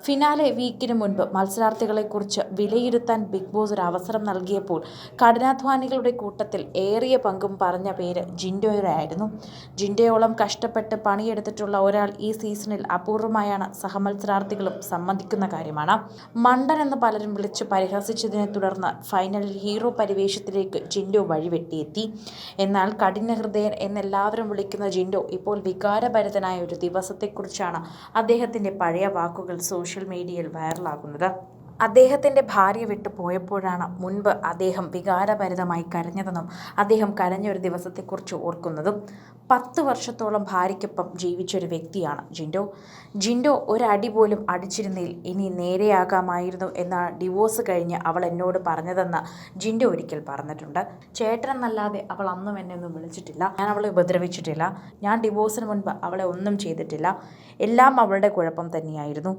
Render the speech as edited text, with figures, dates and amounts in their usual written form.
Finale വീക്കിന് മുൻപ് മത്സരാർത്ഥികളെക്കുറിച്ച് വിലയിരുത്താൻ big boss ഒരു അവസരം നൽകിയപ്പോൾ കഠിനാധ്വാനികളുടെ കൂട്ടത്തിൽ ഏറിയ പങ്കും പറഞ്ഞ പേര് ജിൻഡോയുടെയായിരുന്നു. ജിൻഡോയോളം കഷ്ടപ്പെട്ട് പണിയെടുത്തിട്ടുള്ള ഒരാൾ ഈ സീസണിൽ അപൂർവമായാണ് സഹമത്സരാർത്ഥികളും സമ്മതിക്കുന്ന കാര്യമാണ്. മണ്ടൻ എന്ന് പലരും വിളിച്ച് പരിഹസിച്ചതിനെ തുടർന്ന് ഫൈനലിൽ ഹീറോ പരിവേഷത്തിലേക്ക് ജിൻഡോ വഴിവെട്ടിയെത്തി. എന്നാൽ കഠിനഹൃദയൻ എന്നെല്ലാവരും വിളിക്കുന്ന ജിൻഡോ ഇപ്പോൾ വികാരഭരിതനായ ഒരു ദിവസത്തെക്കുറിച്ചാണ് അദ്ദേഹത്തിൻ്റെ പഴയ വാക്കുകൾ സോഷ്യൽ മീഡിയയിൽ വൈറലാകുന്നത്. അദ്ദേഹത്തിൻ്റെ ഭാര്യ വിട്ടു പോയപ്പോഴാണ് മുൻപ് അദ്ദേഹം വികാരഭരിതമായി കരഞ്ഞതെന്നും അദ്ദേഹം കരഞ്ഞ ഒരു ദിവസത്തെക്കുറിച്ച് ഓർക്കുന്നതും. 10 വർഷത്തോളം ഭാര്യയ്ക്കൊപ്പം ജീവിച്ചൊരു വ്യക്തിയാണ് ജിൻഡോ ഒരടി പോലും അടിച്ചിരുന്നെങ്കിൽ ഇനി നേരെയാകാമായിരുന്നു എന്നാണ് ഡിവോഴ്സ് കഴിഞ്ഞ് അവൾ എന്നോട് പറഞ്ഞതെന്ന് ജിൻഡോ ഒരിക്കൽ പറഞ്ഞിട്ടുണ്ട്. ചേട്ടനെന്നല്ലാതെ അവൾ അന്നും എന്നെ ഒന്നും വിളിച്ചിട്ടില്ല, ഞാൻ അവളെ ഉപദ്രവിച്ചിട്ടില്ല, ഞാൻ ഡിവോഴ്സിന് മുൻപ് അവളെ ഒന്നും ചെയ്തിട്ടില്ല, എല്ലാം അവളുടെ കുഴപ്പം തന്നെയായിരുന്നു.